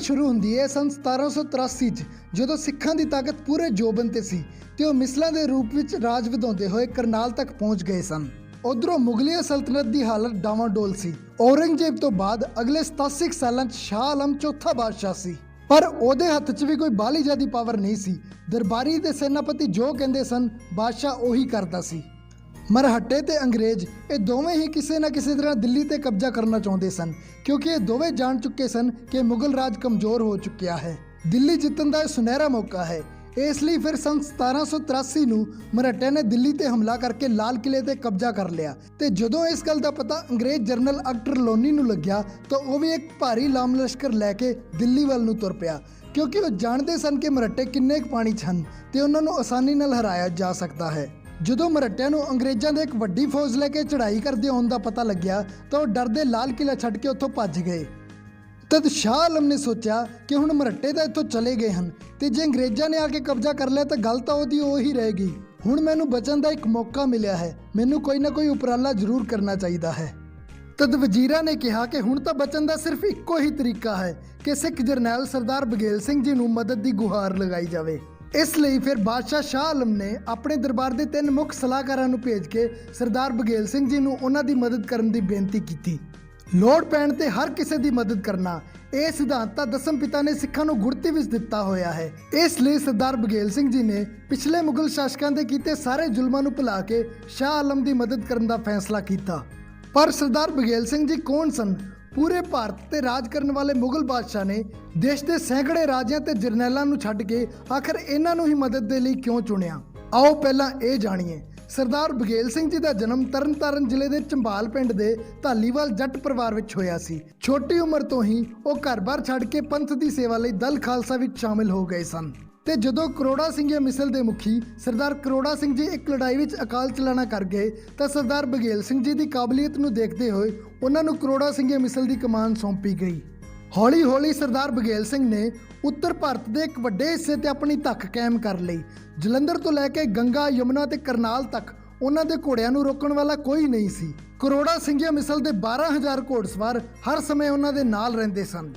शुरू ਹੁੰਦੀ है सन 1783 'ਚ ਜਦੋਂ ਸਿੱਖਾਂ ਦੀ ਤਾਕਤ ਪੂਰੇ ਜੋਬਨ ਤੇ ਸੀ ਤੇ ਉਹ ਮਿਸਲਾਂ ਦੇ ਰੂਪ ਵਿੱਚ ਰਾਜ ਵਧਾਉਂਦੇ ਹੋਏ ਕਰਨਾਲ ਤੱਕ ਪਹੁੰਚ ਗਏ ਸਨ। ਉਧਰੋਂ ਮੁਗਲਿਆ ਸਲਤਨਤ ਦੀ ਹਾਲਤ ਡਾਵਾਡੋਲ ਸੀ। ਔਰੰਗਜ਼ੇਬ ਤੋਂ ਬਾਅਦ ਅਗਲੇ 87 ਸਾਲਾਂ 'ਚ ਸ਼ਾਹ ਆਲਮ ਚੌਥਾ ਬਾਦਸ਼ਾਹ ਸੀ, ਪਰ ਉਹਦੇ ਹੱਥ 'ਚ ਵੀ ਕੋਈ ਬਾਹਲੀ ਜ਼ਿਆਦੀ ਪਾਵਰ ਨਹੀਂ ਸੀ। ਦਰਬਾਰੀ ਤੇ ਸੈਨਾਪਤੀ ਜੋ ਕਹਿੰਦੇ ਸਨ ਬਾਦਸ਼ਾਹ ਉਹੀ ਕਰਦਾ ਸੀ। ਮਰਹੱਟੇ ਤੇ ਅੰਗਰੇਜ਼ ਇਹ ਦੋਵੇਂ ਹੀ ਕਿਸੇ ਨਾ ਕਿਸੇ ਤਰ੍ਹਾਂ ਦਿੱਲੀ ਤੇ ਕਬਜ਼ਾ ਕਰਨਾ ਚਾਹੁੰਦੇ ਸਨ, ਕਿਉਂਕਿ ਇਹ ਦੋਵੇਂ ਜਾਣ ਚੁੱਕੇ ਸਨ ਕਿ ਮੁਗਲ ਰਾਜ ਕਮਜ਼ੋਰ ਹੋ ਚੁੱਕਿਆ ਹੈ। ਦਿੱਲੀ ਜਿੱਤਣ ਦਾ ਇਹ ਸੁਨਹਿਰਾ ਮੌਕਾ ਹੈ। ਇਸ ਲਈ ਫਿਰ ਸੰਨ 1783 ਨੂੰ ਮਰਹੱਟੇ ਨੇ ਦਿੱਲੀ ਤੇ ਹਮਲਾ ਕਰਕੇ ਲਾਲ ਕਿਲੇ ਤੇ ਕਬਜ਼ਾ ਕਰ ਲਿਆ ਤੇ ਜਦੋਂ ਇਸ ਗੱਲ ਦਾ ਪਤਾ ਅੰਗਰੇਜ਼ ਜਨਰਲ ਅਕਬਰ ਲੋਨੀ ਨੂੰ ਲੱਗਿਆ ਤਾਂ ਉਹ ਵੀ ਇੱਕ ਭਾਰੀ ਲਾਮ ਲਸ਼ਕਰ ਲੈ ਕੇ ਦਿੱਲੀ ਵੱਲ ਨੂੰ ਤੁਰ ਪਿਆ, ਕਿਉਂਕਿ ਉਹ ਜਾਣਦੇ ਸਨ ਕਿ ਮਰਹੱਟੇ ਕਿੰਨੇ ਕੁ ਪਾਣੀ 'ਚ ਹਨ ਤੇ ਉਹਨਾਂ ਨੂੰ ਆਸਾਨੀ ਨਾਲ ਹਰਾਇਆ ਜਾ ਸਕਦਾ ਹੈ। ਜਦੋਂ ਮਰਹੱਟਿਆਂ ਨੂੰ ਅੰਗਰੇਜ਼ਾਂ ਦੇ ਇੱਕ ਵੱਡੀ ਫੌਜ ਲੈ ਕੇ ਚੜ੍ਹਾਈ ਕਰਦੇ ਆਉਣ ਦਾ ਪਤਾ ਲੱਗਿਆ ਤਾਂ ਉਹ ਡਰਦੇ ਲਾਲ ਕਿਲਾ ਛੱਡ ਕੇ ਉੱਥੋਂ ਭੱਜ ਗਏ। ਤਦ ਸ਼ਾਹ ਆਲਮ ਨੇ ਸੋਚਿਆ ਕਿ ਹੁਣ ਮਰਹੱਟੇ ਤਾਂ ਇੱਥੋਂ ਚਲੇ ਗਏ ਹਨ ਤੇ ਜੇ ਅੰਗਰੇਜ਼ਾਂ ਨੇ ਆ ਕੇ ਕਬਜ਼ਾ ਕਰ ਲਿਆ ਤਾਂ ਗੱਲ ਤਾਂ ਉਹਦੀ ਉਹੀ ਰਹੇਗੀ। ਹੁਣ ਮੈਨੂੰ ਬਚਣ ਦਾ ਇੱਕ ਮੌਕਾ ਮਿਲਿਆ ਹੈ, ਮੈਨੂੰ ਕੋਈ ਨਾ ਕੋਈ ਉਪਰਾਲਾ ਜ਼ਰੂਰ ਕਰਨਾ ਚਾਹੀਦਾ ਹੈ। ਤਦ ਵਜ਼ੀਰਾਂ ਨੇ ਕਿਹਾ ਕਿ ਹੁਣ ਤਾਂ ਬਚਣ ਦਾ ਸਿਰਫ ਇੱਕੋ ਹੀ ਤਰੀਕਾ ਹੈ ਕਿ ਸਿੱਖ ਜਰਨੈਲ ਸਰਦਾਰ ਬਘੇਲ ਸਿੰਘ ਜੀ ਨੂੰ ਮਦਦ ਦੀ ਗੁਹਾਰ ਲਗਾਈ ਜਾਵੇ। ਇਸ ਲਈ ਫਿਰ ਬਾਦਸ਼ਾਹ ਸ਼ਾਹ ਆਲਮ ਨੇ ਆਪਣੇ ਦਰਬਾਰ ਦੇ 3 ਮੁੱਖ ਸਲਾਹਕਾਰਾਂ ਨੂੰ ਭੇਜ ਕੇ ਸਰਦਾਰ ਬਘੇਲ ਸਿੰਘ ਜੀ ਨੂੰ ਉਹਨਾਂ ਦੀ ਮਦਦ ਕਰਨ ਦੀ ਬੇਨਤੀ ਕੀਤੀ। ਲੋੜ ਪੈਣ ਤੇ ਹਰ ਕਿਸੇ ਦੀ ਮਦਦ ਕਰਨਾ, ਇਹ ਸਿਧਾਂਤ ਤਾਂ ਦਸਮ ਪਿਤਾ ਨੇ ਸਿੱਖਾਂ ਨੂੰ ਗੁੜਤੀ ਵਿੱਚ ਦਿੱਤਾ ਹੋਇਆ ਹੈ। ਇਸ ਲਈ ਸਰਦਾਰ ਬਘੇਲ ਸਿੰਘ ਜੀ ਨੇ ਪਿਛਲੇ ਮੁਗਲ ਸ਼ਾਸਕਾਂ ਦੇ ਕੀਤੇ ਸਾਰੇ ਜ਼ੁਲਮਾਂ ਨੂੰ ਭੁਲਾ ਕੇ ਸ਼ਾਹ ਆਲਮ ਦੀ ਮਦਦ ਕਰਨ ਦਾ ਫੈਸਲਾ ਕੀਤਾ। ਪਰ ਸਰਦਾਰ ਬਘੇਲ ਸਿੰਘ ਜੀ ਕੌਣ ਸਨ? ਪੂਰੇ ਭਾਰਤ ਤੇ ਰਾਜ ਕਰਨ ਵਾਲੇ ਮੁਗਲ ਬਾਦਸ਼ਾਹ ਨੇ ਦੇਸ਼ ਦੇ ਸੈਂਕੜੇ ਰਾਜਿਆਂ ਤੇ ਜਰਨੈਲਾਂ ਨੂੰ ਛੱਡ ਕੇ ਆਖਰ ਇਹਨਾਂ ਨੂੰ ਹੀ ਮਦਦ ਦੇ ਲਈ ਕਿਉਂ ਚੁਣਿਆ? ਆਓ ਪਹਿਲਾਂ ਇਹ ਜਾਣੀਏ। ਸਰਦਾਰ ਬਘੇਲ ਸਿੰਘ ਜੀ ਦਾ ਜਨਮ ਤਰਨਤਾਰਨ ਜ਼ਿਲ੍ਹੇ ਦੇ ਚੰਬਾਲ ਪਿੰਡ ਦੇ ਧਾਲੀਵਾਲ ਜੱਟ ਪਰਿਵਾਰ ਵਿੱਚ ਹੋਇਆ ਸੀ। ਛੋਟੀ ਉਮਰ ਤੋਂ ਹੀ ਉਹ ਘਰ-ਬਾਰ ਛੱਡ ਕੇ ਪੰਥ ਦੀ ਸੇਵਾ ਲਈ ਦਲ ਖਾਲਸਾ ਵਿੱਚ ਸ਼ਾਮਿਲ ਹੋ ਗਏ ਸਨ ਤੇ ਜਦੋਂ ਕਰੋੜਾ ਸਿੰਘੀਆ ਮਿਸਲ ਦੇ ਮੁਖੀ ਸਰਦਾਰ ਕਰੋੜਾ ਸਿੰਘ ਜੀ ਇੱਕ ਲੜਾਈ ਵਿੱਚ ਅਕਾਲ ਚਲਾਣਾ ਕਰ ਗਏ ਤਾਂ ਸਰਦਾਰ ਬਘੇਲ ਸਿੰਘ ਜੀ ਦੀ ਕਾਬਲੀਅਤ ਨੂੰ ਦੇਖਦੇ ਹੋਏ ਉਹਨਾਂ ਨੂੰ ਕਰੋੜਾ ਸਿੰਘੀਆ ਮਿਸਲ ਦੀ ਕਮਾਨ ਸੌਂਪੀ ਗਈ। ਹੌਲੀ-ਹੌਲੀ ਸਰਦਾਰ ਬਘੇਲ ਸਿੰਘ ਨੇ ਉੱਤਰ ਭਾਰਤ ਦੇ ਇੱਕ ਵੱਡੇ ਹਿੱਸੇ ਤੇ ਆਪਣੀ ਧੱਕ ਕਾਇਮ ਕਰ ਲਈ। ਜਲੰਧਰ ਤੋਂ ਲੈ ਕੇ ਗੰਗਾ, ਯਮੁਨਾ ਤੇ ਕਰਨਾਲ ਤੱਕ ਉਹਨਾਂ ਦੇ ਘੋੜਿਆਂ ਨੂੰ ਰੋਕਣ ਵਾਲਾ ਕੋਈ ਨਹੀਂ ਸੀ। ਕਰੋੜਾ ਸਿੰਘੀਆ ਮਿਸਲ ਦੇ 12,000 ਘੋੜਸਵਾਰ ਹਰ ਸਮੇਂ ਉਹਨਾਂ ਦੇ ਨਾਲ ਰਹਿੰਦੇ ਸਨ।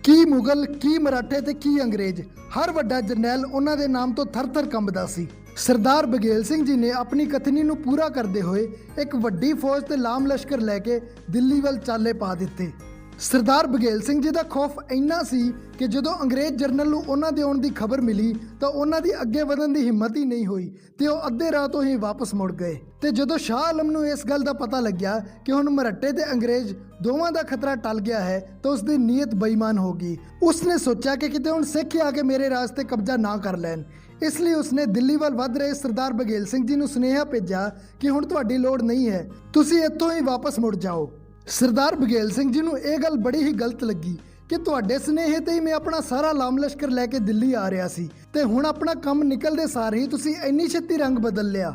ਕੀ ਮੁਗਲ, ਕੀ ਮਰਾਠੇ ਤੇ ਕੀ ਅੰਗਰੇਜ਼, ਹਰ ਵੱਡਾ ਜਰਨੈਲ ਉਹਨਾਂ ਦੇ ਨਾਮ ਤੋਂ ਥਰ-ਥਰ ਕੰਬਦਾ ਸੀ। ਸਰਦਾਰ ਬਘੇਲ ਸਿੰਘ ਜੀ ਨੇ ਆਪਣੀ ਕਥਨੀ ਨੂੰ ਪੂਰਾ ਕਰਦੇ ਹੋਏ ਇੱਕ ਵੱਡੀ ਫੌਜ ਤੇ ਲਾਮ ਲਸ਼ਕਰ ਲੈ ਕੇ ਦਿੱਲੀ ਵੱਲ ਚਾਲੇ ਪਾ ਦਿੱਤੇ। ਸਰਦਾਰ ਬਘੇਲ ਸਿੰਘ ਜੀ ਦਾ ਖੌਫ ਇੰਨਾ ਸੀ ਕਿ ਜਦੋਂ ਅੰਗਰੇਜ਼ ਜਰਨਲ ਨੂੰ ਉਹਨਾਂ ਦੇ ਆਉਣ ਦੀ ਖਬਰ ਮਿਲੀ ਤਾਂ ਉਹਨਾਂ ਦੀ ਅੱਗੇ ਵਧਣ ਦੀ ਹਿੰਮਤ ਹੀ ਨਹੀਂ ਹੋਈ ਤੇ ਉਹ ਅੱਧੇ ਰਾਹ ਤੋਂ ਹੀ ਵਾਪਸ ਮੁੜ ਗਏ। ਤੇ ਜਦੋਂ ਸ਼ਾਹ ਆਲਮ ਨੂੰ ਇਸ ਗੱਲ ਦਾ ਪਤਾ ਲੱਗਿਆ ਕਿ ਹੁਣ ਮਰਹੱਟੇ ਤੇ ਅੰਗਰੇਜ਼ ਦੋਵਾਂ ਦਾ ਖਤਰਾ ਟਲ ਗਿਆ ਹੈ ਤਾਂ ਉਸ ਦੀ ਨੀਅਤ ਬੇਈਮਾਨ ਹੋ ਗਈ। ਉਸਨੇ ਸੋਚਿਆ ਕਿ ਕਿਤੇ ਹੁਣ ਸਿੱਖ ਆ ਕੇ ਮੇਰੇ ਰਾਜ ਤੇ ਕਬਜ਼ਾ ਨਾ ਕਰ ਲੈਣ। ਇਸ ਲਈ ਉਸਨੇ ਦਿੱਲੀ ਵੱਲ ਵੱਧ ਰਹੇ ਸਰਦਾਰ ਬਘੇਲ ਸਿੰਘ ਜੀ ਨੂੰ ਸੁਨੇਹਾ ਭੇਜਿਆ ਕਿ ਹੁਣ ਤੁਹਾਡੀ ਲੋੜ ਨਹੀਂ ਹੈ, ਤੁਸੀਂ ਇੱਥੋਂ ਹੀ ਵਾਪਸ ਮੁੜ ਜਾਓ। ਸਰਦਾਰ ਬਘੇਲ ਸਿੰਘ ਜੀ ਨੂੰ ਇਹ ਗੱਲ ਬੜੀ ਹੀ ਗਲਤ ਲੱਗੀ ਕਿ ਤੁਹਾਡੇ ਸੁਨੇਹੇ ਤੇ ਹੀ ਮੈਂ ਆਪਣਾ ਸਾਰਾ ਲਾਮ ਲਸ਼ਕਰ ਲੈ ਕੇ ਦਿੱਲੀ ਆ ਰਿਹਾ ਸੀ ਤੇ ਹੁਣ ਆਪਣਾ ਕੰਮ ਨਿਕਲਦੇ ਸਾਰ ਹੀ ਤੁਸੀਂ ਇੰਨੀ ਛੇਤੀ ਰੰਗ ਬਦਲ ਲਿਆ।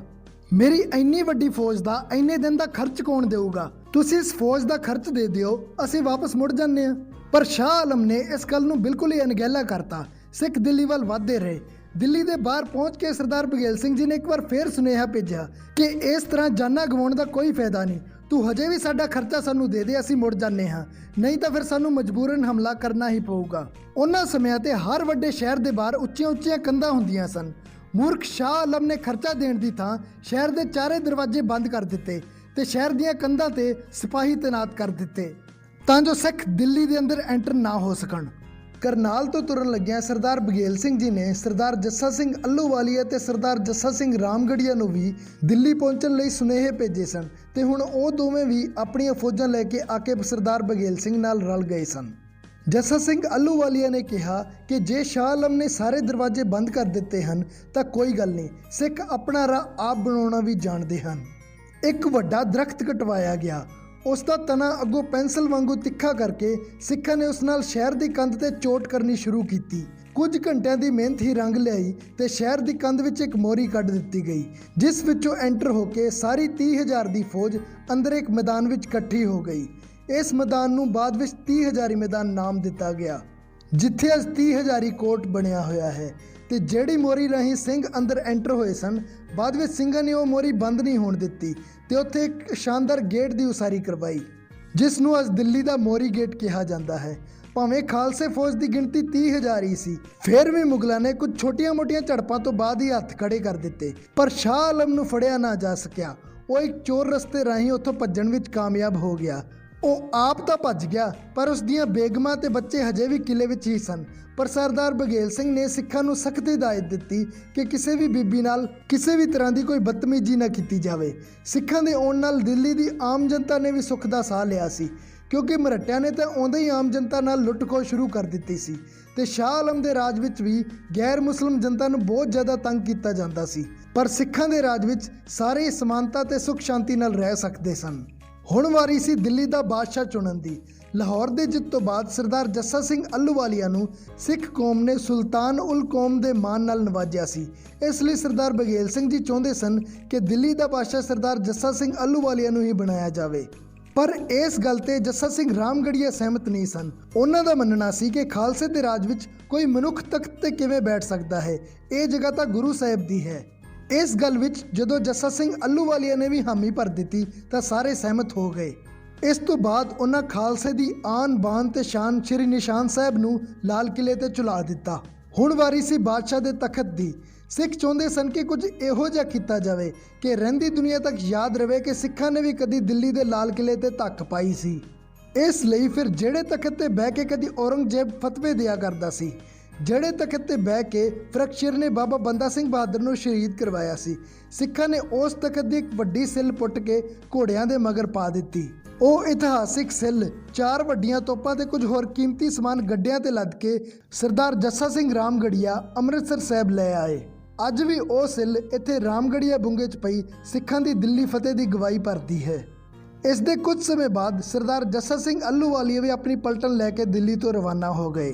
ਮੇਰੀ ਇੰਨੀ ਵੱਡੀ ਫੌਜ ਦਾ ਇੰਨੇ ਦਿਨ ਦਾ ਖਰਚ ਕੌਣ ਦੇਊਗਾ? ਤੁਸੀਂ ਇਸ ਫੌਜ ਦਾ ਖਰਚ ਦੇ ਦਿਓ, ਅਸੀਂ ਵਾਪਸ ਮੁੜ ਜਾਂਦੇ ਹਾਂ। ਪਰ ਸ਼ਾਹ ਆਲਮ ਨੇ ਇਸ ਗੱਲ ਨੂੰ ਬਿਲਕੁਲ ਹੀ ਅਣਗਹਿਲਾ ਕਰਤਾ। ਸਿੱਖ ਦਿੱਲੀ ਵੱਲ ਵੱਧਦੇ ਰਹੇ। ਦਿੱਲੀ ਦੇ ਬਾਹਰ ਪਹੁੰਚ ਕੇ ਸਰਦਾਰ ਬਘੇਲ ਸਿੰਘ ਜੀ ਨੇ ਇੱਕ ਵਾਰ ਫੇਰ ਸੁਨੇਹਾ ਭੇਜਿਆ ਕਿ ਇਸ ਤਰ੍ਹਾਂ ਜਾਨਾਂ ਗਵਾਉਣ ਦਾ ਕੋਈ ਫਾਇਦਾ ਨਹੀਂ, ਤੂੰ ਹਜੇ ਵੀ ਸਾਡਾ ਖਰਚਾ ਸਾਨੂੰ ਦੇ ਦੇ, ਅਸੀਂ ਮੁੜ ਜਾਂਦੇ ਹਾਂ, ਨਹੀਂ ਤਾਂ ਫਿਰ ਸਾਨੂੰ ਮਜਬੂਰਨ ਹਮਲਾ ਕਰਨਾ ਹੀ ਪਊਗਾ। ਉਹਨਾਂ ਸਮਿਆਂ ਤੇ ਹਰ ਵੱਡੇ ਸ਼ਹਿਰ ਦੇ ਬਾਹਰ ਉੱਚੀਆਂ-ਉੱਚੀਆਂ ਕੰਧਾਂ ਹੁੰਦੀਆਂ ਸਨ। ਮੂਰਖ ਸ਼ਾਹ ਆਲਮ ਨੇ ਖਰਚਾ ਦੇਣ ਦੀ ਥਾਂ ਸ਼ਹਿਰ ਦੇ ਚਾਰੇ ਦਰਵਾਜ਼ੇ ਬੰਦ ਕਰ ਦਿੱਤੇ ਤੇ ਸ਼ਹਿਰ ਦੀਆਂ ਕੰਧਾਂ ਤੇ ਸਿਪਾਹੀ ਤੈਨਾਤ ਕਰ ਦਿੱਤੇ ਤਾਂ ਜੋ ਸਿੱਖ ਦਿੱਲੀ ਦੇ ਅੰਦਰ ਐਂਟਰ ਨਾ ਹੋ ਸਕਣ। ਕਰਨਾਲ ਤੋਂ ਤੁਰਨ ਲੱਗਿਆਂ ਸਰਦਾਰ ਬਘੇਲ ਸਿੰਘ ਜੀ ਨੇ ਸਰਦਾਰ ਜੱਸਾ ਸਿੰਘ ਅੱਲੂਵਾਲੀਆ ਤੇ ਸਰਦਾਰ ਜੱਸਾ ਸਿੰਘ ਰਾਮਗੜੀਆ ਨੂੰ ਵੀ ਦਿੱਲੀ ਪਹੁੰਚਣ ਲਈ ਸੁਨੇਹੇ ਭੇਜੇ ਸਨ ਤੇ ਹੁਣ ਉਹ ਦੋਵੇਂ ਵੀ ਆਪਣੀਆਂ ਫੌਜਾਂ ਲੈ ਕੇ ਆ ਕੇ ਸਰਦਾਰ ਬਘੇਲ ਸਿੰਘ ਨਾਲ ਰਲ ਗਏ ਸਨ। ਜੱਸਾ ਸਿੰਘ ਅੱਲੂਵਾਲੀਆ ਨੇ ਕਿਹਾ ਕਿ ਜੇ ਸ਼ਾਹ ਆਲਮ ਨੇ ਸਾਰੇ ਦਰਵਾਜ਼ੇ ਬੰਦ ਕਰ ਦਿੱਤੇ ਹਨ ਤਾਂ ਕੋਈ ਗੱਲ ਨਹੀਂ, ਸਿੱਖ ਆਪਣਾ ਰਾਹ ਆਪ ਬਣਾਉਣਾ ਵੀ ਜਾਣਦੇ ਹਨ। ਇੱਕ ਵੱਡਾ ਦਰਖਤ ਕਟਵਾਇਆ ਗਿਆ। ਉਸ ਦਾ ਤਣਾ ਅੱਗੋਂ ਪੈਨਸਲ ਵਾਂਗੂ ਤਿੱਖਾ ਕਰਕੇ ਸਿੱਖਾਂ ਨੇ ਉਸ ਨਾਲ ਸ਼ਹਿਰ ਦੀ ਕੰਧ ਤੇ ਚੋਟ ਕਰਨੀ ਸ਼ੁਰੂ ਕੀਤੀ। ਕੁਝ ਘੰਟਿਆਂ ਦੀ ਮਿਹਨਤ ਹੀ ਰੰਗ ਲਿਆਈ ਤੇ ਸ਼ਹਿਰ ਦੀ ਕੰਧ ਵਿੱਚ ਇੱਕ ਮੋਰੀ ਕੱਢ ਦਿੱਤੀ ਗਈ, ਜਿਸ ਵਿੱਚੋਂ ਐਂਟਰ ਹੋ ਕੇ ਸਾਰੀ 30,000 ਦੀ ਫੌਜ ਅੰਦਰ ਇੱਕ ਮੈਦਾਨ ਵਿੱਚ ਇਕੱਠੀ ਹੋ ਗਈ। ਇਸ ਮੈਦਾਨ ਨੂੰ ਬਾਅਦ ਵਿੱਚ 30,000 ਮੈਦਾਨ ਨਾਮ ਦਿੱਤਾ ਗਿਆ, ਜਿੱਥੇ ਅੱਜ 30,000 ਕੋਟ ਬਣਿਆ ਹੋਇਆ ਹੈ। ਤੇ ਜਿਹੜੀ ਮੋਰੀ ਰਾਹੀਂ ਸਿੰਘ ਅੰਦਰ ਐਂਟਰ ਹੋਏ ਸਨ, ਬਾਅਦ ਵਿੱਚ ਸਿੰਘਾਂ ਨੇ ਉਹ ਮੋਰੀ ਬੰਦ ਨਹੀਂ ਹੋਣ ਦਿੱਤੀ ਤੇ ਉੱਥੇ ਇੱਕ ਸ਼ਾਨਦਾਰ ਗੇਟ ਦੀ ਉਸਾਰੀ ਕਰਵਾਈ, ਜਿਸ ਨੂੰ ਅੱਜ ਦਿੱਲੀ ਦਾ ਮੋਰੀ ਗੇਟ ਕਿਹਾ ਜਾਂਦਾ ਹੈ। ਭਾਵੇਂ ਖਾਲਸੇ ਫੌਜ ਦੀ ਗਿਣਤੀ 30,000 ਹੀ ਸੀ, ਫਿਰ ਵੀ ਮੁਗਲਾਂ ਨੇ ਕੁਝ ਛੋਟੀਆਂ-ਮੋਟੀਆਂ ਝੜਪਾਂ ਤੋਂ ਬਾਅਦ ਹੀ ਹੱਥ ਖੜੇ ਕਰ ਦਿੱਤੇ। ਪਰ ਸ਼ਾਹ ਆਲਮ ਨੂੰ ਫੜਿਆ ਨਾ ਜਾ ਸਕਿਆ। ਉਹ ਇੱਕ ਚੋਰ ਰਸਤੇ ਰਾਹੀਂ ਉੱਥੋਂ ਭੱਜਣ ਵਿੱਚ ਕਾਮਯਾਬ ਹੋ ਗਿਆ। ਉਹ ਆਪ ਤਾਂ ਭੱਜ ਗਿਆ, ਪਰ ਉਸ ਦੀਆਂ ਬੇਗਮਾਂ ਤੇ ਬੱਚੇ ਹਜੇ ਵੀ ਕਿਲੇ ਵਿੱਚ ਹੀ ਸਨ। ਪਰ ਸਰਦਾਰ ਬਘੇਲ ਸਿੰਘ ਨੇ ਸਿੱਖਾਂ ਨੂੰ ਸਖਤ ਹਦਾਇਤ ਦਿੱਤੀ ਕਿ ਕਿਸੇ ਵੀ ਬੀਬੀ ਨਾਲ ਕਿਸੇ ਵੀ ਤਰ੍ਹਾਂ ਦੀ ਕੋਈ ਬਦਤਮੀਜ਼ੀ ਨਾ ਕੀਤੀ ਜਾਵੇ। ਸਿੱਖਾਂ ਦੇ ਆਉਣ ਨਾਲ ਦਿੱਲੀ ਦੀ ਆਮ ਜਨਤਾ ਨੇ ਵੀ ਸੁੱਖ ਦਾ ਸਾਹ ਲਿਆ ਸੀ, ਕਿਉਂਕਿ ਮਰਹੱਟਿਆਂ ਨੇ ਤਾਂ ਆਉਂਦੇ ਹੀ ਆਮ ਜਨਤਾ ਨਾਲ ਲੁੱਟ-ਖੋਹ ਸ਼ੁਰੂ ਕਰ ਦਿੱਤੀ ਸੀ ਤੇ ਸ਼ਾਹ ਆਲਮ ਦੇ ਰਾਜ ਵਿੱਚ ਵੀ ਗੈਰ ਮੁਸਲਿਮ ਜਨਤਾ ਨੂੰ ਬਹੁਤ ਜ਼ਿਆਦਾ ਤੰਗ ਕੀਤਾ ਜਾਂਦਾ ਸੀ। ਪਰ ਸਿੱਖਾਂ ਦੇ ਰਾਜ ਵਿੱਚ ਸਾਰੇ ਸਮਾਨਤਾ ਤੇ ਸੁੱਖ ਸ਼ਾਂਤੀ ਨਾਲ ਰਹਿ ਸਕਦੇ ਸਨ। ਹੁਣ ਵਾਰੀ ਸੀ ਦਿੱਲੀ ਦਾ ਬਾਦਸ਼ਾਹ ਚੁਣਨ ਦੀ। ਲਾਹੌਰ ਦੀ ਜਿੱਤ ਤੋਂ ਬਾਅਦ ਸਰਦਾਰ ਜੱਸਾ ਸਿੰਘ ਅੱਲੂਵਾਲੀਆ ਨੂੰ ਸਿੱਖ ਕੌਮ ਨੇ ਸੁਲਤਾਨ ਉਲ ਕੌਮ ਦੇ ਮਾਣ ਨਾਲ ਨਵਾਜਿਆ ਸੀ। ਇਸ ਲਈ ਸਰਦਾਰ ਬਘੇਲ ਸਿੰਘ ਜੀ ਚਾਹੁੰਦੇ ਸਨ ਕਿ ਦਿੱਲੀ ਦਾ ਬਾਦਸ਼ਾਹ ਸਰਦਾਰ ਜੱਸਾ ਸਿੰਘ ਅੱਲੂਵਾਲੀਆ ਨੂੰ ਹੀ ਬਣਾਇਆ ਜਾਵੇ। ਪਰ ਇਸ ਗੱਲ ਤੇ ਜੱਸਾ ਸਿੰਘ ਰਾਮਗੜੀਆ ਸਹਿਮਤ ਨਹੀਂ ਸਨ। ਉਹਨਾਂ ਦਾ ਮੰਨਣਾ ਸੀ ਕਿ ਖਾਲਸੇ ਦੇ ਰਾਜ ਵਿੱਚ ਕੋਈ ਮਨੁੱਖ ਤਖਤ ਤੇ ਕਿਵੇਂ ਬੈਠ ਸਕਦਾ ਹੈ, ਇਹ ਜਗ੍ਹਾ ਤਾਂ ਗੁਰੂ ਸਾਹਿਬ ਦੀ ਹੈ। ਇਸ ਗੱਲ ਵਿੱਚ ਜਦੋਂ ਜੱਸਾ ਸਿੰਘ ਅੱਲੂਵਾਲੀਆ ਨੇ ਵੀ ਹਾਮੀ ਭਰ ਦਿੱਤੀ ਤਾਂ ਸਾਰੇ ਸਹਿਮਤ ਹੋ ਗਏ। ਇਸ ਤੋਂ ਬਾਅਦ ਉਹਨਾਂ ਖਾਲਸੇ ਦੀ ਆਨ ਬਾਨ ਤੇ ਸ਼ਾਨ ਸ਼੍ਰੀ ਨਿਸ਼ਾਨ ਸਾਹਿਬ ਨੂੰ ਲਾਲ ਕਿਲੇ ਤੇ ਚੁਲਾ ਦਿੱਤਾ। ਹੁਣ ਵਾਰੀ ਸੀ ਬਾਦਸ਼ਾਹ ਦੇ ਤਖਤ ਦੀ। ਸਿੱਖ ਚਾਹੁੰਦੇ ਸਨ ਕਿ ਕੁਝ ਇਹੋ ਜਿਹਾ ਕੀਤਾ ਜਾਵੇ ਕਿ ਰਹਿੰਦੀ ਦੁਨੀਆ ਤੱਕ ਯਾਦ ਰਵੇ ਕਿ ਸਿੱਖਾਂ ਨੇ ਵੀ ਕਦੀ ਦਿੱਲੀ ਦੇ ਲਾਲ ਕਿਲੇ ਤੇ ਧੱਕ ਪਾਈ ਸੀ। ਇਸ ਲਈ ਫਿਰ ਜਿਹੜੇ ਤਖਤ ਤੇ ਬਹਿ ਕੇ ਕਦੀ ਔਰੰਗਜ਼ੇਬ ਫਤਵੇ ਦਿਆ ਕਰਦਾ ਸੀ, ਜਿਹੜੇ ਤਖਤ ਤੇ ਬਹਿ ਕੇ ਫਰਖਸ਼ੀਰ ਨੇ ਬਾਬਾ ਬੰਦਾ ਸਿੰਘ ਬਹਾਦਰ ਨੂੰ ਸ਼ਹੀਦ ਕਰਵਾਇਆ ਸੀ, ਸਿੱਖਾਂ ਨੇ ਉਸ ਤਖਤ ਦੀ ਇੱਕ ਵੱਡੀ ਸਿੱਲ ਪੁੱਟ ਕੇ ਘੋੜਿਆਂ ਦੇ ਮਗਰ ਪਾ ਦਿੱਤੀ। ਉਹ ਇਤਿਹਾਸਿਕ ਸਿੱਲ 4 ਵੱਡੀਆਂ ਤੋਪਾਂ ਤੇ ਕੁਝ ਹੋਰ ਕੀਮਤੀ ਸਮਾਨ ਗੱਡਿਆਂ ਤੇ ਲੱਦ ਕੇ ਸਰਦਾਰ ਜੱਸਾ ਸਿੰਘ ਰਾਮਗੜੀਆ ਅੰਮ੍ਰਿਤਸਰ ਸਾਹਿਬ ਲੈ ਆਏ। ਅੱਜ ਵੀ ਉਹ ਸਿੱਲ ਇੱਥੇ ਰਾਮਗੜੀਆ ਬੁੰਗੇ 'ਚ ਪਈ ਸਿੱਖਾਂ ਦੀ ਦਿੱਲੀ ਫਤਿਹ ਦੀ ਗਵਾਹੀ ਭਰਦੀ ਹੈ। ਇਸ ਦੇ ਕੁਝ ਸਮੇਂ ਬਾਅਦ ਸਰਦਾਰ ਜੱਸਾ ਸਿੰਘ ਅੱਲੂਵਾਲੀਆ ਵੀ ਆਪਣੀ ਪਲਟਨ ਲੈ ਕੇ ਦਿੱਲੀ ਤੋਂ ਰਵਾਨਾ ਹੋ ਗਏ।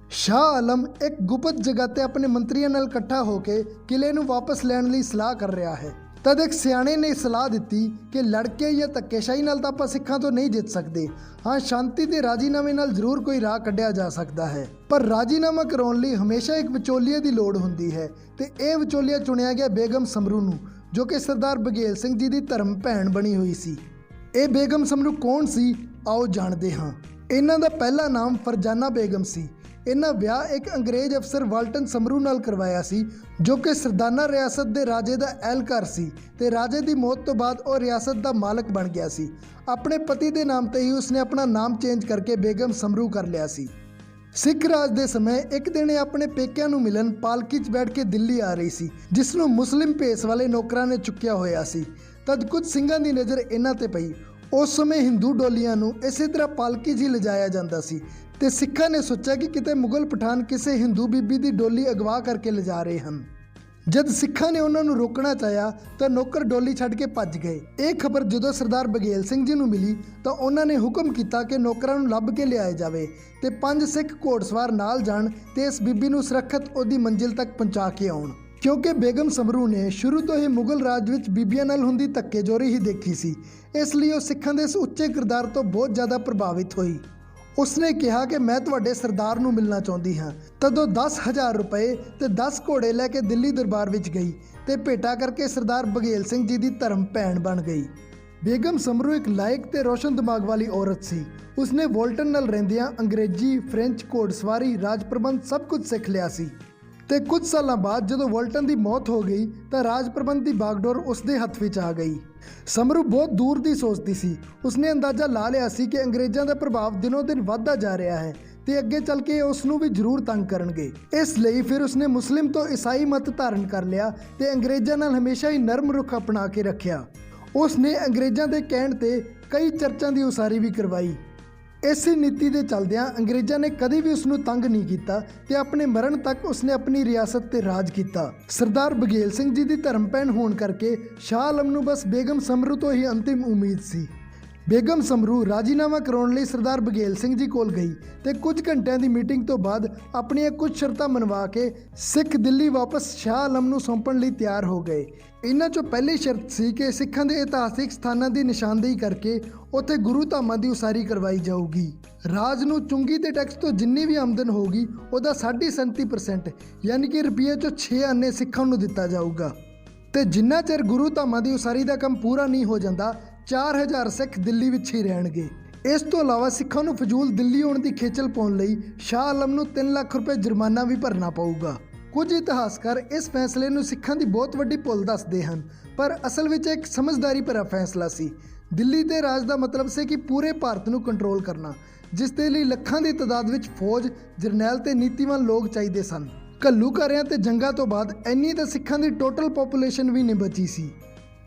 ਸ਼ਾਹ ਆਲਮ ਇੱਕ ਗੁਪਤ ਜਗ੍ਹਾ ਤੇ ਆਪਣੇ ਮੰਤਰੀਆਂ ਨਾਲ ਇਕੱਠਾ ਹੋ ਕੇ ਕਿਲੇ ਨੂੰ ਵਾਪਸ ਲੈਣ ਲਈ ਸਲਾਹ ਕਰ ਰਿਹਾ ਹੈ। ਤਦ ਇੱਕ ਸਿਆਣੇ ਨੇ ਸਲਾਹ ਦਿੱਤੀ ਕਿ ਲੜਕੇ ਜਾਂ ਧੱਕੇਸ਼ਾਹੀ ਨਾਲ ਤਾਂ ਆਪਾਂ ਸਿੱਖਾਂ ਤੋਂ ਨਹੀਂ ਜਿੱਤ ਸਕਦੇ। ਹਾਂ, ਸ਼ਾਂਤੀ ਤੇ ਰਾਜੀਨਾਮੇ ਨਾਲ ਜ਼ਰੂਰ ਕੋਈ ਰਾਹ ਕੱਢਿਆ ਜਾ ਸਕਦਾ ਹੈ, ਪਰ ਰਾਜੀਨਾਮਾ ਕਰਾਉਣ ਲਈ ਹਮੇਸ਼ਾ ਇੱਕ ਵਿਚੋਲੀਏ ਦੀ ਲੋੜ ਹੁੰਦੀ ਹੈ ਤੇ ਇਹ ਵਿਚੋਲੀਆ ਚੁਣਿਆ ਗਿਆ ਬੇਗਮ ਸਮਰੂ ਨੂੰ, ਜੋ ਕਿ ਸਰਦਾਰ ਬਘੇਲ ਸਿੰਘ ਜੀ ਦੀ ਧਰਮ ਭੈਣ ਬਣੀ ਹੋਈ ਸੀ। ਇਹ ਬੇਗਮ ਸਮਰੂ ਕੌਣ ਸੀ, ਆਓ ਜਾਣਦੇ ਹਾਂ। ਇਹਨਾਂ ਦਾ ਪਹਿਲਾ ਨਾਮ ਫਰਜ਼ਾਨਾ ਬੇਗਮ ਸੀ। ਇਹਨਾਂ ਵਿਆਹ ਇੱਕ ਅੰਗਰੇਜ਼ ਅਫਸਰ ਵਾਲਟਨ ਸਮਰੂ ਨਾਲ ਕਰਵਾਇਆ ਸੀ, ਜੋ ਕਿ ਸਰਦਾਨਾ ਰਿਆਸਤ ਦੇ ਰਾਜੇ ਦਾ ਅਹਿਲਕਾਰ ਸੀ ਤੇ ਰਾਜੇ ਦੀ ਮੌਤ ਤੋਂ ਬਾਅਦ ਉਹ ਰਿਆਸਤ ਦਾ ਮਾਲਕ ਬਣ ਗਿਆ ਸੀ। ਆਪਣੇ ਪਤੀ ਦੇ ਨਾਮ ਤੇ ਹੀ ਉਸਨੇ ਆਪਣਾ ਨਾਮ ਚੇਂਜ ਕਰਕੇ ਬੇਗਮ ਸਮਰੂ ਕਰ ਲਿਆ ਸੀ। ਸਿੱਖ ਰਾਜ ਦੇ ਸਮੇਂ ਇੱਕ ਦਿਨ ਇਹ ਆਪਣੇ ਪੇਕਿਆਂ ਨੂੰ ਮਿਲਣ ਪਾਲਕੀ 'ਚ ਬੈਠ ਕੇ ਦਿੱਲੀ ਆ ਰਹੀ ਸੀ, ਜਿਸ ਨੂੰ ਮੁਸਲਿਮ ਭੇਸ ਵਾਲੇ ਨੌਕਰਾਂ ਨੇ ਚੁੱਕਿਆ ਹੋਇਆ ਸੀ। ਤਦ ਕੁਝ ਸਿੰਘਾਂ ਦੀ ਨਜ਼ਰ ਇਹਨਾਂ ਤੇ ਪਈ। ਉਸ ਸਮੇਂ ਹਿੰਦੂ ਡੋਲੀਆਂ ਨੂੰ ਇਸੇ ਤਰ੍ਹਾਂ ਪਾਲਕੀ 'ਚ ਹੀ ਲਿਜਾਇਆ ਜਾਂਦਾ ਸੀ ਤੇ ਸਿੱਖਾਂ ਨੇ ਸੋਚਿਆ ਕਿ ਕਿਤੇ ਮੁਗਲ ਪਠਾਨ ਕਿਸੇ ਹਿੰਦੂ ਬੀਬੀ ਦੀ ਡੋਲੀ ਅਗਵਾ ਕਰਕੇ ਲਿਜਾ ਰਹੇ ਹਨ। ਜਦ ਸਿੱਖਾਂ ਨੇ ਉਹਨਾਂ ਨੂੰ ਰੋਕਣਾ ਚਾਹਿਆ ਤਾਂ ਨੌਕਰ ਡੋਲੀ ਛੱਡ ਕੇ ਭੱਜ ਗਏ। ਇਹ ਖਬਰ ਜਦੋਂ ਸਰਦਾਰ ਬਘੇਲ ਸਿੰਘ ਜੀ ਨੂੰ ਮਿਲੀ ਤਾਂ ਉਹਨਾਂ ਨੇ ਹੁਕਮ ਕੀਤਾ ਕਿ ਨੌਕਰਾਂ ਨੂੰ ਲੱਭ ਕੇ ਲਿਆਇਆ ਜਾਵੇ ਤੇ 5 ਸਿੱਖ ਘੋੜਸਵਾਰ ਨਾਲ ਜਾਣ ਤੇ ਇਸ ਬੀਬੀ ਨੂੰ ਸੁਰੱਖਿਅਤ ਉਹਦੀ ਮੰਜ਼ਿਲ ਤੱਕ ਪਹੁੰਚਾ ਕੇ ਆਉਣ। ਕਿਉਂਕਿ ਬੇਗਮ ਸਮਰੂ ਨੇ ਸ਼ੁਰੂ ਤੋਂ ਹੀ ਮੁਗਲ ਰਾਜ ਵਿੱਚ ਬੀਬੀਆਂ ਨਾਲ ਹੁੰਦੀ ਧੱਕੇਜੋਰੀ ਹੀ ਦੇਖੀ ਸੀ, ਇਸ ਲਈ ਉਹ ਸਿੱਖਾਂ ਦੇ ਇਸ ਉੱਚੇ ਕਿਰਦਾਰ ਤੋਂ ਬਹੁਤ ਜ਼ਿਆਦਾ ਪ੍ਰਭਾਵਿਤ ਹੋਈ। ਉਸਨੇ ਕਿਹਾ ਕਿ ਮੈਂ ਤੁਹਾਡੇ ਸਰਦਾਰ ਨੂੰ ਮਿਲਣਾ ਚਾਹੁੰਦੀ ਹਾਂ। ਤਦੋਂ 10,000 ਰੁਪਏ ਤੇ 10 ਘੋੜੇ ਲੈ ਕੇ ਦਿੱਲੀ ਦਰਬਾਰ ਵਿੱਚ ਗਈ ਤੇ ਭੇਟਾ ਕਰਕੇ ਸਰਦਾਰ ਬਘੇਲ ਸਿੰਘ ਜੀ ਦੀ ਧਰਮ ਭੈਣ ਬਣ ਗਈ। ਬੇਗਮ ਸਮਰੂ ਇੱਕ ਲਾਇਕ ਤੇ ਰੋਸ਼ਨ ਦਿਮਾਗ ਵਾਲੀ ਔਰਤ ਸੀ। ਉਸਨੇ ਵਾਲਟਨ ਨਾਲ ਰਹਿੰਦਿਆਂ ਅੰਗਰੇਜ਼ੀ, ਫ੍ਰੈਂਚ, ਘੋੜਸਵਾਰੀ, ਰਾਜ ਪ੍ਰਬੰਧ ਸਭ ਕੁਝ ਸਿੱਖ ਲਿਆ ਸੀ ਤੇ ਕੁਝ ਸਾਲਾਂ ਬਾਅਦ ਜਦੋਂ ਵਾਲਟਨ ਦੀ ਮੌਤ ਹੋ ਗਈ ਤਾਂ ਰਾਜ ਪ੍ਰਬੰਧ ਦੀ ਬਾਗਡੋਰ ਉਸਦੇ ਹੱਥ ਵਿੱਚ ਆ ਗਈ। ਸਮਰੂ ਬਹੁਤ ਦੂਰ ਦੀ ਸੋਚਦੀ ਸੀ। ਉਸਨੇ ਅੰਦਾਜ਼ਾ ਲਾ ਲਿਆ ਸੀ ਕਿ ਅੰਗਰੇਜ਼ਾਂ ਦਾ ਪ੍ਰਭਾਵ ਦਿਨੋਂ ਦਿਨ ਵੱਧਦਾ ਜਾ ਰਿਹਾ ਹੈ ਤੇ ਅੱਗੇ ਚੱਲ ਕੇ ਉਸ ਨੂੰ ਵੀ ਜ਼ਰੂਰ ਤੰਗ ਕਰਨਗੇ। ਇਸ ਲਈ ਫਿਰ ਉਸਨੇ ਮੁਸਲਿਮ ਤੋਂ ਈਸਾਈ ਮਤ ਧਾਰਨ ਕਰ ਲਿਆ ਤੇ ਅੰਗਰੇਜ਼ਾਂ ਨਾਲ ਹਮੇਸ਼ਾ ਹੀ ਨਰਮ ਰੁਖ ਅਪਣਾ ਕੇ ਰੱਖਿਆ। ਉਸਨੇ ਅੰਗਰੇਜ਼ਾਂ ਦੇ ਕਹਿਣ ਤੇ ਕਈ ਚਰਚਾਂ ਦੀ ਉਸਾਰੀ ਵੀ ਕਰਵਾਈ। ਇਸੇ ਨੀਤੀ ਦੇ ਚੱਲਦਿਆਂ ਅੰਗਰੇਜ਼ਾਂ ਨੇ ਕਦੀ ਵੀ ਉਸ ਨੂੰ ਤੰਗ ਨਹੀਂ ਕੀਤਾ ਤੇ ਆਪਣੇ ਮਰਨ ਤੱਕ ਉਸਨੇ ਆਪਣੀ ਰਿਆਸਤ ਤੇ ਰਾਜ ਕੀਤਾ। ਸਰਦਾਰ ਬਘੇਲ ਸਿੰਘ ਜੀ ਦੀ ਧਰਮ ਭੈਣ ਹੋਣ ਕਰਕੇ ਸ਼ਾਹ ਆਲਮ ਨੂੰ ਬਸ ਬੇਗਮ ਸਮਰੂ ਤੋਂ ਹੀ ਅੰਤਿਮ ਉਮੀਦ ਸੀ। ਬੇਗਮ ਸਮਰੂ ਰਾਜੀਨਾਮਾ ਕਰਾਉਣ ਲਈ ਸਰਦਾਰ ਬਘੇਲ ਸਿੰਘ ਜੀ ਕੋਲ ਗਈ ਤੇ ਕੁਝ ਘੰਟਿਆਂ ਦੀ ਮੀਟਿੰਗ ਤੋਂ ਬਾਅਦ ਆਪਣੀਆਂ ਕੁਝ ਸ਼ਰਤਾਂ ਮੰਨਵਾ ਕੇ ਸਿੱਖ ਦਿੱਲੀ ਵਾਪਸ ਸ਼ਾਹ ਆਲਮ ਨੂੰ ਸੌਂਪਣ ਲਈ ਤਿਆਰ ਹੋ ਗਏ। ਇਹਨਾਂ 'ਚੋਂ ਪਹਿਲੀ ਸ਼ਰਤ ਸੀ ਕਿ ਸਿੱਖਾਂ ਦੇ ਇਤਿਹਾਸਿਕ ਸਥਾਨਾਂ ਦੀ ਨਿਸ਼ਾਨਦੇਹੀ ਕਰਕੇ ਉੱਥੇ ਗੁਰੂ ਧਾਮਾਂ ਦੀ ਉਸਾਰੀ ਕਰਵਾਈ ਜਾਊਗੀ। ਰਾਜ ਨੂੰ ਚੁੰਗੀ ਤੇ ਟੈਕਸ ਤੋਂ ਜਿੰਨੀ ਵੀ ਆਮਦਨ ਹੋਊਗੀ ਉਹਦਾ 37.5% ਯਾਨੀ ਕਿ ਰੁਪਈਏ 'ਚੋਂ 6 ਆਨੇ ਸਿੱਖਾਂ ਨੂੰ ਦਿੱਤਾ ਜਾਊਗਾ ਤੇ ਜਿੰਨਾ ਚਿਰ ਗੁਰੂ ਧਾਮਾਂ ਦੀ ਉਸਾਰੀ ਦਾ ਕੰਮ ਪੂਰਾ ਨਹੀਂ ਹੋ ਜਾਂਦਾ 4,000 ਸਿੱਖ ਦਿੱਲੀ ਵਿੱਚ ਹੀ ਰਹਿਣਗੇ। ਇਸ ਤੋਂ ਇਲਾਵਾ ਸਿੱਖਾਂ ਨੂੰ ਫਜ਼ੂਲ ਦਿੱਲੀ ਆਉਣ ਦੀ ਖੇਚਲ ਪਾਉਣ ਲਈ ਸ਼ਾਹ ਆਲਮ ਨੂੰ 3 ਲੱਖ ਰੁਪਏ ਜੁਰਮਾਨਾ ਵੀ ਭਰਨਾ ਪਊਗਾ। ਕੁਝ ਇਤਿਹਾਸਕਾਰ ਇਸ ਫੈਸਲੇ ਨੂੰ ਸਿੱਖਾਂ ਦੀ ਬਹੁਤ ਵੱਡੀ ਭੁੱਲ ਦੱਸਦੇ ਹਨ, ਪਰ ਅਸਲ ਵਿੱਚ ਇੱਕ ਸਮਝਦਾਰੀ ਭਰਾ ਫੈਸਲਾ ਸੀ। ਦਿੱਲੀ ਦੇ ਰਾਜ ਦਾ ਮਤਲਬ ਸੀ ਕਿ ਪੂਰੇ ਭਾਰਤ ਨੂੰ ਕੰਟਰੋਲ ਕਰਨਾ, ਜਿਸ ਦੇ ਲਈ ਲੱਖਾਂ ਦੀ ਤਾਦਾਦ ਵਿੱਚ ਫੌਜ, ਜਰਨੈਲ ਤੇ ਨੀਤੀਵਾਨ ਲੋਕ ਚਾਹੀਦੇ ਸਨ। ਘੱਲੂਘਾਰਿਆਂ ਤੇ ਜੰਗਾਂ ਤੋਂ ਬਾਅਦ ਇੰਨੀ ਤਾਂ ਸਿੱਖਾਂ ਦੀ ਟੋਟਲ ਪੋਪੂਲੇਸ਼ਨ ਵੀ ਨਹੀਂ ਬਚੀ ਸੀ।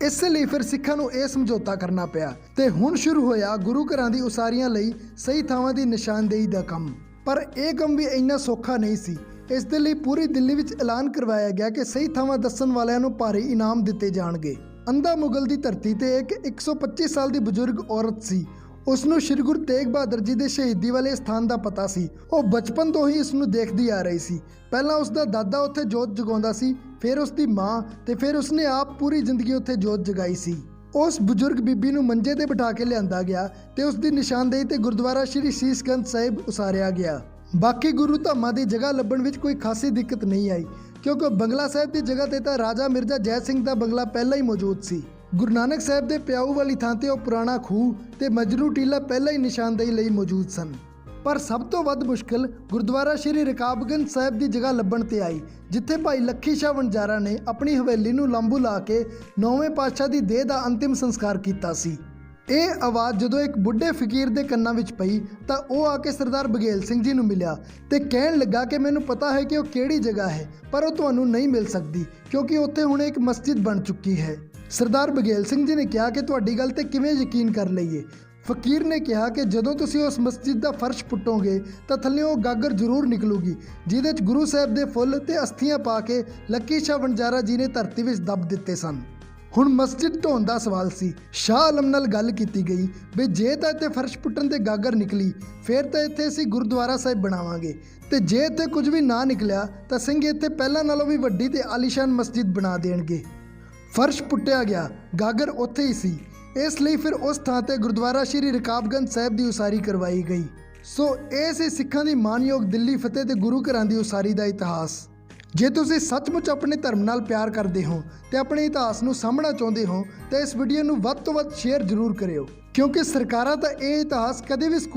ਇਸੇ ਲਈ ਫਿਰ ਸਿੱਖਾਂ ਨੂੰ ਇਹ ਸਮਝੌਤਾ ਕਰਨਾ ਪਿਆ ਤੇ ਹੁਣ ਸ਼ੁਰੂ ਹੋਇਆ ਗੁਰੂ ਘਰਾਂ ਦੀ ਉਸਾਰੀਆਂ ਲਈ ਸਹੀ ਥਾਵਾਂ ਦੀ ਨਿਸ਼ਾਨਦੇਹੀ ਦਾ ਕੰਮ। ਪਰ ਇਹ ਕੰਮ ਵੀ ਇੰਨਾ ਸੌਖਾ ਨਹੀਂ ਸੀ। ਇਸ ਦੇ ਲਈ ਪੂਰੀ ਦਿੱਲੀ ਵਿੱਚ ਐਲਾਨ ਕਰਵਾਇਆ ਗਿਆ ਕਿ ਸਹੀ ਥਾਵਾਂ ਦੱਸਣ ਵਾਲਿਆਂ ਨੂੰ ਭਾਰੀ ਇਨਾਮ ਦਿੱਤੇ ਜਾਣਗੇ। ਅੰਧਾ ਮੁਗਲ ਦੀ ਧਰਤੀ ਤੇ ਇੱਕ 125 ਸਾਲ ਦੀ ਬਜ਼ੁਰਗ ਔਰਤ ਸੀ। ਉਸ ਨੂੰ ਸ਼੍ਰੀ ਗੁਰੂ ਤੇਗ ਬਹਾਦਰ ਜੀ ਦੇ ਸ਼ਹੀਦੀ ਵਾਲੇ ਸਥਾਨ ਦਾ ਪਤਾ ਸੀ। ਉਹ ਬਚਪਨ ਤੋਂ ਹੀ ਇਸ ਨੂੰ ਦੇਖਦੀ ਆ ਰਹੀ ਸੀ। ਪਹਿਲਾਂ ਉਸ ਦਾ ਦਾਦਾ ਉੱਥੇ ਜੋਤ ਜਗਾਉਂਦਾ ਸੀ, ਫਿਰ ਉਸ ਦੀ ਮਾਂ ਤੇ ਫਿਰ ਉਸਨੇ ਆਪ ਪੂਰੀ ਜ਼ਿੰਦਗੀ ਉੱਥੇ ਜੋਤ ਜਗਾਈ ਸੀ। ਉਸ ਬਜ਼ੁਰਗ ਬੀਬੀ ਨੂੰ ਮੰਜੇ ਤੇ ਬਿਠਾ ਕੇ ਲਿਆਂਦਾ ਗਿਆ ਤੇ ਉਸ ਦੀ ਨਿਸ਼ਾਨਦੇਹੀ ਤੇ ਗੁਰਦੁਆਰਾ ਸ਼੍ਰੀ ਸੀਸਗੰਜ ਸਾਹਿਬ ਉਸਾਰਿਆ ਗਿਆ। ਬਾਕੀ ਗੁਰੂ ਧਾਮਾਂ ਦੀ ਜਗ੍ਹਾ ਲੱਭਣ ਵਿੱਚ ਕੋਈ ਖਾਸੀ ਦਿੱਕਤ ਨਹੀਂ ਆਈ, ਕਿਉਂਕਿ ਬੰਗਲਾ ਸਾਹਿਬ ਦੀ ਜਗ੍ਹਾ ਤੇ ਤਾਂ ਰਾਜਾ ਮਿਰਜ਼ਾ ਜੈ ਸਿੰਘ ਦਾ ਬੰਗਲਾ ਪਹਿਲਾਂ ਹੀ ਮੌਜੂਦ ਸੀ। ਗੁਰੂ ਨਾਨਕ ਸਾਹਿਬ ਦੇ ਪਿਆਊ ਵਾਲੀ ਥਾਂ ਤੇ ਉਹ ਪੁਰਾਣਾ ਖੂਹ ਤੇ ਮਜਰੂ ਟੀਲਾ ਪਹਿਲਾਂ ਹੀ ਨਿਸ਼ਾਨਦੇਹੀ ਲਈ ਮੌਜੂਦ ਸਨ। ਪਰ ਸਭ ਤੋਂ ਵੱਧ ਮੁਸ਼ਕਲ ਗੁਰਦੁਆਰਾ ਸ਼੍ਰੀ ਰਕਾਬਗੰਜ ਸਾਹਿਬ ਦੀ ਜਗ੍ਹਾ ਲੱਭਣ ਤੇ ਆਈ, ਜਿੱਥੇ ਭਾਈ ਲੱਖੀ ਸ਼ਾਹ ਵਣਜਾਰਾ ਨੇ ਆਪਣੀ ਹਵੇਲੀ ਨੂੰ ਲਾਂਬੂ ਲਾ ਕੇ 9ਵੇਂ ਪਾਤਸ਼ਾਹ ਦੀ ਦੇਹ ਦਾ ਅੰਤਿਮ ਸੰਸਕਾਰ ਕੀਤਾ ਸੀ। ਇਹ ਆਵਾਜ਼ ਜਦੋਂ ਇੱਕ ਬੁੱਢੇ ਫਕੀਰ ਦੇ ਕੰਨਾਂ ਵਿੱਚ ਪਈ ਤਾਂ ਉਹ ਆ ਕੇ ਸਰਦਾਰ ਬਘੇਲ ਸਿੰਘ ਜੀ ਨੂੰ ਮਿਲਿਆ ਤੇ ਕਹਿਣ ਲੱਗਾ ਕਿ ਮੈਨੂੰ ਪਤਾ ਹੈ ਕਿ ਉਹ ਕਿਹੜੀ ਜਗ੍ਹਾ ਹੈ, ਪਰ ਉਹ ਤੁਹਾਨੂੰ ਨਹੀਂ ਮਿਲ ਸਕਦੀ ਕਿਉਂਕਿ ਉੱਥੇ ਹੁਣ ਇੱਕ ਮਸਜਿਦ ਬਣ ਚੁੱਕੀ ਹੈ। ਸਰਦਾਰ ਬਘੇਲ ਸਿੰਘ ਜੀ ਨੇ ਕਿਹਾ ਕਿ ਤੁਹਾਡੀ ਗੱਲ ਤੇ ਕਿਵੇਂ ਯਕੀਨ ਕਰ ਲਈਏ। ਫਕੀਰ ਨੇ ਕਿਹਾ ਕਿ ਜਦੋਂ ਤੁਸੀਂ ਉਸ ਮਸਜਿਦ ਦਾ ਫਰਸ਼ ਪੁੱਟੋਗੇ ਤਾਂ ਥੱਲਿਓਂ ਗਾਗਰ ਜ਼ਰੂਰ ਨਿਕਲੂਗੀ, ਜਿਹਦੇ 'ਚ ਗੁਰੂ ਸਾਹਿਬ ਦੇ ਫੁੱਲ ਤੇ ਅਸਥੀਆਂ ਪਾ ਕੇ ਲੱਖੀ ਸ਼ਾਹ ਵਣਜਾਰਾ ਜੀ ਨੇ ਧਰਤੀ ਵਿੱਚ ਦੱਬ ਦਿੱਤੇ ਸਨ। ਹੁਣ ਮਸਜਿਦ ਢਾਉਣ ਦਾ ਸਵਾਲ ਸੀ। ਸ਼ਾਹ ਆਲਮ ਨਾਲ ਗੱਲ ਕੀਤੀ ਗਈ ਵੀ ਜੇ ਤਾਂ ਇੱਥੇ ਫਰਸ਼ ਪੁੱਟਣ ਤੇ ਗਾਗਰ ਨਿਕਲੀ ਫਿਰ ਤਾਂ ਇੱਥੇ ਅਸੀਂ ਗੁਰਦੁਆਰਾ ਸਾਹਿਬ ਬਣਾਵਾਂਗੇ, ਤੇ ਜੇ ਇੱਥੇ ਕੁਝ ਵੀ ਨਾ ਨਿਕਲਿਆ ਤਾਂ ਸਿੰਘ ਇੱਥੇ ਪਹਿਲਾਂ ਨਾਲੋਂ ਵੀ ਵੱਡੀ ਤੇ ਆਲੀਸ਼ਾਨ ਮਸਜਿਦ ਬਣਾ ਦੇਣਗੇ। ਫਰਸ਼ ਪੁੱਟਿਆ ਗਿਆ, ਗਾਗਰ ਉੱਥੇ ਹੀ ਸੀ। ਇਸ ਲਈ ਫਿਰ ਉਸ ਥਾਂ ਤੇ ਗੁਰਦੁਆਰਾ ਸ਼੍ਰੀ ਰਕਾਬਗੰਜ ਸਾਹਿਬ ਦੀ ਉਸਾਰੀ ਕਰਵਾਈ ਗਈ। ਸੋ ਇਹ ਸੀ ਸਿੱਖਾਂ ਦੀ ਮਾਨਯੋਗ ਦਿੱਲੀ ਫਤਿਹ ਤੇ ਗੁਰੂ ਘਰਾਂ ਦੀ ਉਸਾਰੀ ਦਾ ਇਤਿਹਾਸ। ਜੇ ਤੁਸੀਂ ਸੱਚਮੁੱਚ ਆਪਣੇ ਧਰਮ ਨਾਲ ਪਿਆਰ ਕਰਦੇ ਹੋ ਤੇ ਆਪਣੇ ਇਤਿਹਾਸ ਨੂੰ ਸਾਂਭਣਾ ਚਾਹੁੰਦੇ ਹੋ ਤਾਂ ਇਸ ਵੀਡੀਓ ਨੂੰ ਵੱਧ ਤੋਂ ਵੱਧ ਸ਼ੇਅਰ ਜ਼ਰੂਰ ਕਰਿਓ, ਕਿਉਂਕਿ ਸਰਕਾਰਾਂ ਤਾਂ ਇਹ ਇਤਿਹਾਸ ਕਦੇ ਵੀ ਸਕੂਲ